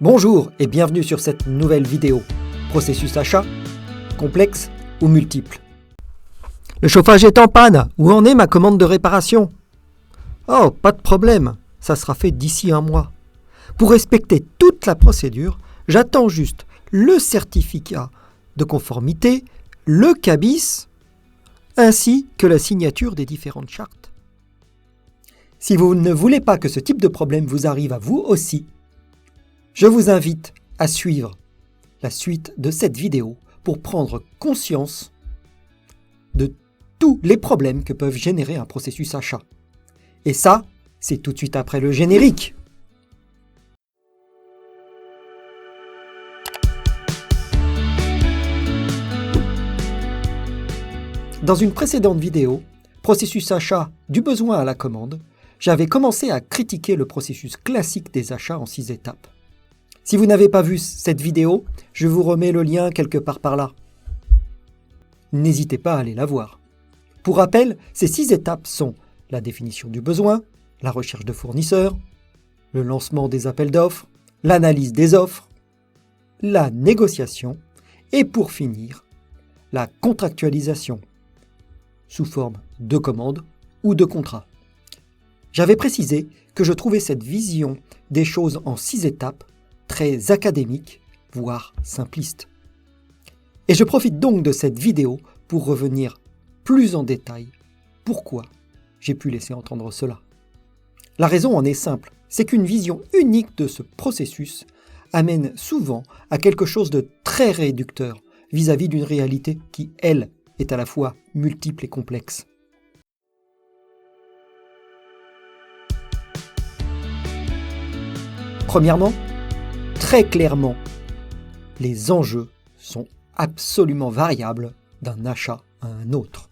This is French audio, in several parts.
Bonjour et bienvenue sur cette nouvelle vidéo. Processus achat, complexe ou multiple? Le chauffage est en panne. Où en est ma commande de réparation? Oh, pas de problème, ça sera fait d'ici un mois. Pour respecter toute la procédure, j'attends juste le certificat de conformité, le cabis, ainsi que la signature des différentes chartes. Si vous ne voulez pas que ce type de problème vous arrive à vous aussi, je vous invite à suivre la suite de cette vidéo pour prendre conscience de tous les problèmes que peuvent générer un processus achat. Et ça, c'est tout de suite après le générique. Dans une précédente vidéo, processus achat du besoin à la commande, j'avais commencé à critiquer le processus classique des achats en 6 étapes. Si vous n'avez pas vu cette vidéo, je vous remets le lien quelque part par là. N'hésitez pas à aller la voir. Pour rappel, ces 6 étapes sont la définition du besoin, la recherche de fournisseurs, le lancement des appels d'offres, l'analyse des offres, la négociation et pour finir, la contractualisation sous forme de commande ou de contrat. J'avais précisé que je trouvais cette vision des choses en 6 étapes très académique, voire simpliste. Et je profite donc de cette vidéo pour revenir plus en détail pourquoi j'ai pu laisser entendre cela. La raison en est simple, c'est qu'une vision unique de ce processus amène souvent à quelque chose de très réducteur vis-à-vis d'une réalité qui, elle, est à la fois multiple et complexe. Premièrement, très clairement, les enjeux sont absolument variables d'un achat à un autre.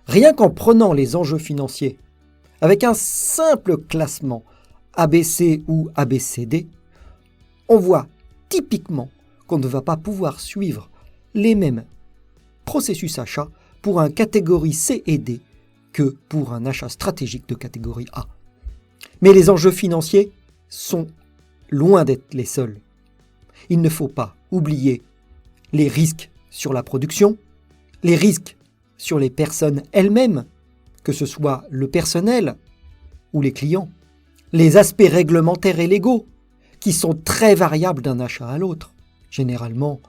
Rien qu'en prenant les enjeux financiers, avec un simple classement ABC ou ABCD, on voit typiquement qu'on ne va pas pouvoir suivre les mêmes processus achat pour un catégorie C et D que pour un achat stratégique de catégorie A. Mais les enjeux financiers sont loin d'être les seuls. Il ne faut pas oublier les risques sur la production, les risques sur les personnes elles-mêmes, que ce soit le personnel ou les clients, les aspects réglementaires et légaux, qui sont très variables d'un achat à l'autre. Généralement,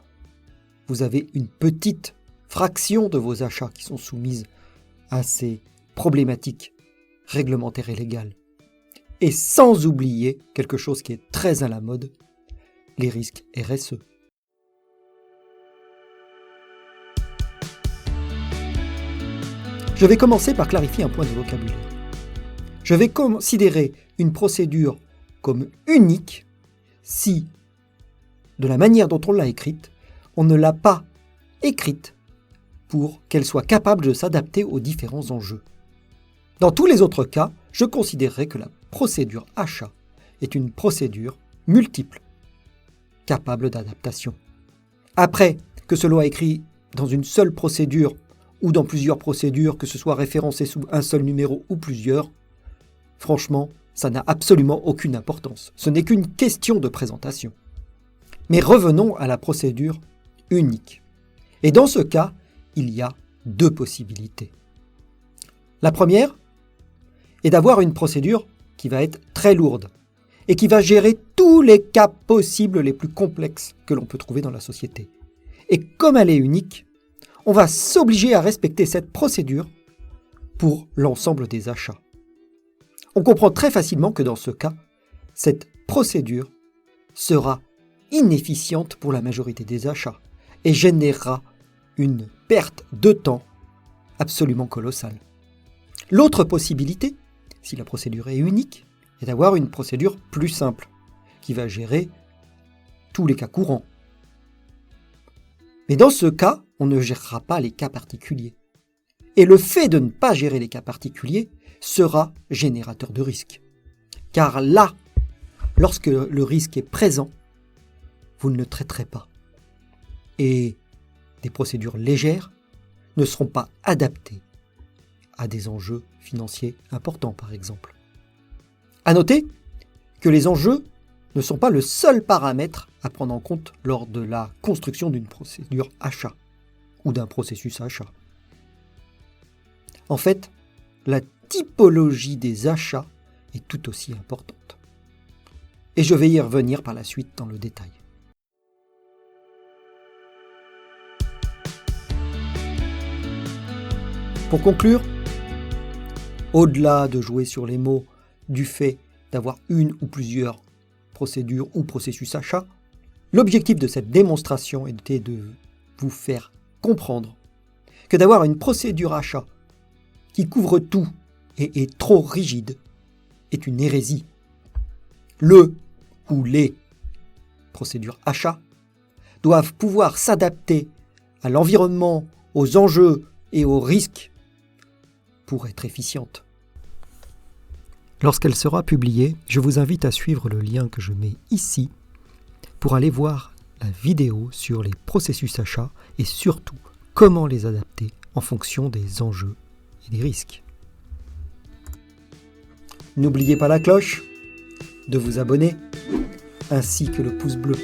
vous avez une petite fraction de vos achats qui sont soumises à ces problématiques réglementaires et légales. Et sans oublier quelque chose qui est très à la mode, les risques RSE. Je vais commencer par clarifier un point de vocabulaire. Je vais considérer une procédure comme unique si, de la manière dont on l'a écrite, on ne l'a pas écrite pour qu'elle soit capable de s'adapter aux différents enjeux. Dans tous les autres cas, je considérerais que la procédure achat est une procédure multiple, capable d'adaptation. Après, que ce soit écrit dans une seule procédure ou dans plusieurs procédures, que ce soit référencé sous un seul numéro ou plusieurs, franchement, ça n'a absolument aucune importance. Ce n'est qu'une question de présentation. Mais revenons à la procédure unique. Et dans ce cas, il y a 2 possibilités. La première est d'avoir une procédure qui va être très lourde et qui va gérer tous les cas possibles les plus complexes que l'on peut trouver dans la société. Et comme elle est unique, on va s'obliger à respecter cette procédure pour l'ensemble des achats. On comprend très facilement que dans ce cas, cette procédure sera inefficiente pour la majorité des achats et générera une perte de temps absolument colossale. L'autre possibilité, si la procédure est unique, est d'avoir une procédure plus simple, qui va gérer tous les cas courants. Mais dans ce cas, on ne gérera pas les cas particuliers. Et le fait de ne pas gérer les cas particuliers sera générateur de risque. Car là, lorsque le risque est présent, vous ne le traiterez pas. Et des procédures légères ne seront pas adaptées à des enjeux financiers importants, par exemple. À noter que les enjeux ne sont pas le seul paramètre à prendre en compte lors de la construction d'une procédure achat ou d'un processus achat. En fait, la typologie des achats est tout aussi importante. Et je vais y revenir par la suite dans le détail. Pour conclure, au-delà de jouer sur les mots du fait d'avoir une ou plusieurs procédures ou processus achat, l'objectif de cette démonstration était de vous faire comprendre que d'avoir une procédure achat qui couvre tout et est trop rigide est une hérésie. Le ou les procédures achat doivent pouvoir s'adapter à l'environnement, aux enjeux et aux risques pour être efficientes. Lorsqu'elle sera publiée, je vous invite à suivre le lien que je mets ici pour aller voir la vidéo sur les processus achats et surtout comment les adapter en fonction des enjeux et des risques. N'oubliez pas la cloche, de vous abonner, ainsi que le pouce bleu.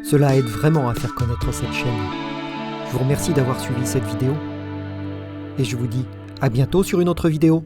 Cela aide vraiment à faire connaître cette chaîne. Je vous remercie d'avoir suivi cette vidéo et je vous dis à bientôt sur une autre vidéo.